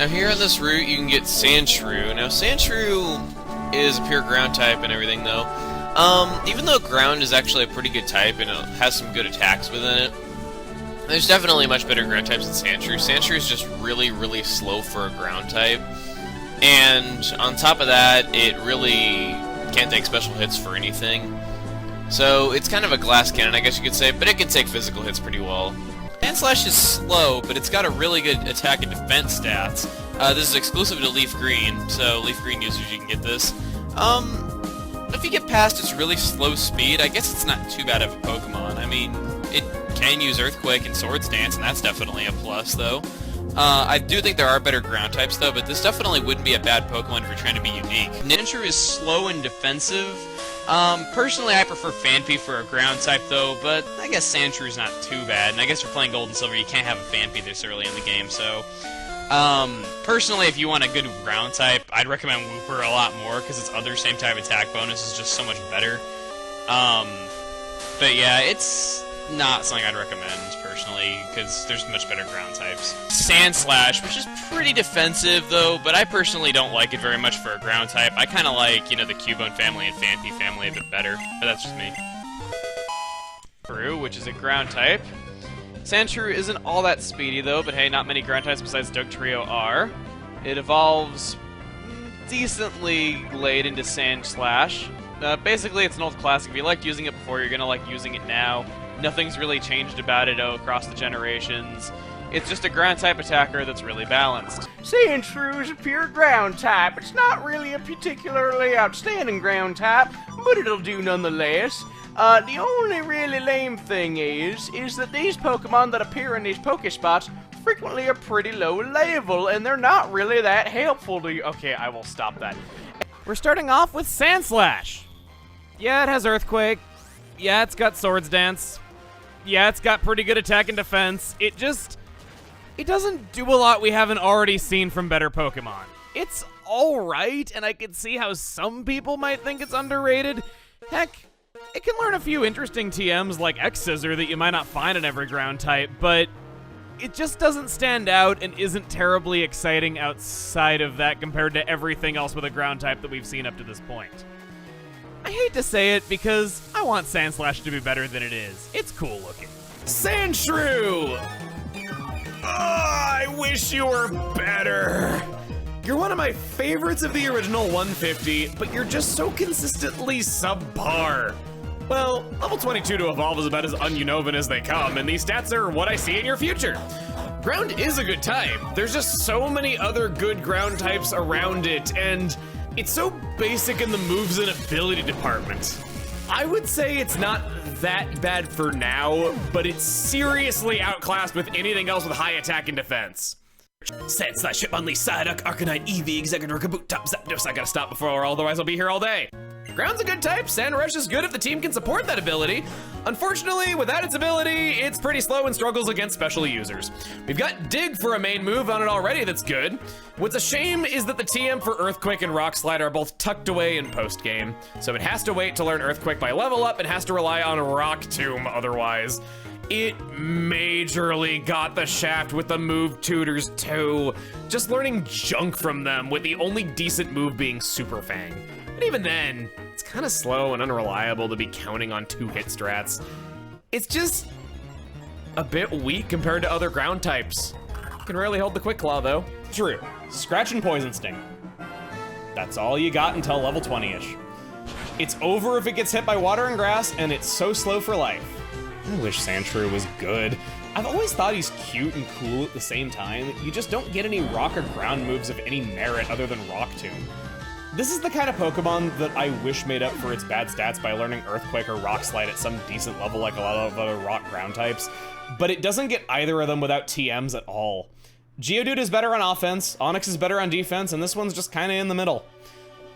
Now here on this route you can get Sandshrew. Now Sandshrew is a pure ground type and everything though. Even though ground is actually a pretty good type and it has some good attacks within it, there's definitely much better ground types than Sandshrew. Sandshrew is just really, really slow for a ground type. And on top of that, it really can't take special hits for anything. So it's kind of a glass cannon, I guess you could say, but it can take physical hits pretty well. Sandslash is slow, but it's got a really good attack and defense stats. This is exclusive to Leaf Green, so Leaf Green users, you can get this. If you get past its really slow speed, I guess it's not too bad of a Pokemon. I mean, it can use Earthquake and Swords Dance, and that's definitely a plus, though. I do think there are better ground types, though, but this definitely wouldn't be a bad Pokemon if you're trying to be unique. Sandshrew is slow and defensive. Personally, I prefer Phanpy for a ground type, though, but I guess Sandshrew is not too bad. And I guess you're playing Gold and Silver, you can't have a Phanpy this early in the game, so... personally, if you want a good ground type, I'd recommend Wooper a lot more, because its other same type attack bonus is just so much better. But yeah, it's not something I'd recommend, personally, because there's much better ground types. Sandslash, which is pretty defensive, though, but I personally don't like it very much for a ground type. I kind of like, you know, the Cubone family and Phanpy family a bit better, but that's just me. Brew, which is a ground type. Sandshrew isn't all that speedy, though, but hey, not many ground types besides Dugtrio are. It evolves decently late into Sandslash. Basically, it's an old classic. If you liked using it before, you're gonna like using it now. Nothing's really changed about it across the generations. It's just a ground-type attacker that's really balanced. Sandshrew is a pure ground type. It's not really a particularly outstanding ground type, but it'll do nonetheless. The only really lame thing is that these Pokemon that appear in these Pokespots frequently are pretty low level, and they're not really that helpful to you. Okay, I will stop that. We're starting off with Sandslash. Yeah, it has Earthquake. Yeah, it's got Swords Dance. Yeah, it's got pretty good attack and defense. It doesn't do a lot we haven't already seen from better Pokemon. It's alright, and I can see how some people might think it's underrated. Heck, it can learn a few interesting TMs like X-Scissor that you might not find in every ground type, but it just doesn't stand out and isn't terribly exciting outside of that compared to everything else with a ground type that we've seen up to this point. I hate to say it because I want Sandslash to be better than it is. It's cool looking. Sandshrew! I wish you were better. You're one of my favorites of the original 150, but you're just so consistently subpar. Well, level 22 to evolve is about as Unovan as they come, and these stats are what I see in your future. Ground is a good type. There's just so many other good ground types around it, and it's so basic in the moves and ability department. I would say it's not that bad for now, but it's seriously outclassed with anything else with high attack and defense. Sandslash, Hitmonlee, Psyduck, Arcanine, Eevee, Exeggutor, Kaboot, Top, Zapdos. I gotta stop before, otherwise I'll be here all day. Ground's a good type. Sandrush is good if the team can support that ability. Unfortunately, without its ability, it's pretty slow and struggles against special users. We've got Dig for a main move on it already that's good. What's a shame is that the TM for Earthquake and Rock Slide are both tucked away in post-game, so it has to wait to learn Earthquake by level up and has to rely on Rock Tomb otherwise. It majorly got the shaft with the move tutors too. Just learning junk from them with the only decent move being Super Fang. And even then, it's kind of slow and unreliable to be counting on 2-hit strats. It's just a bit weak compared to other ground types. Can rarely hold the Quick Claw though. True. Scratch and Poison Sting. That's all you got until level 20-ish. It's over if it gets hit by Water and Grass, and it's so slow for life. I wish Sandshrew was good. I've always thought he's cute and cool at the same time. You just don't get any rock or ground moves of any merit other than Rock Tomb. This is the kind of Pokemon that I wish made up for its bad stats by learning Earthquake or Rock Slide at some decent level like a lot of other rock ground types, but it doesn't get either of them without TMs at all. Geodude is better on offense, Onix is better on defense, and this one's just kinda in the middle.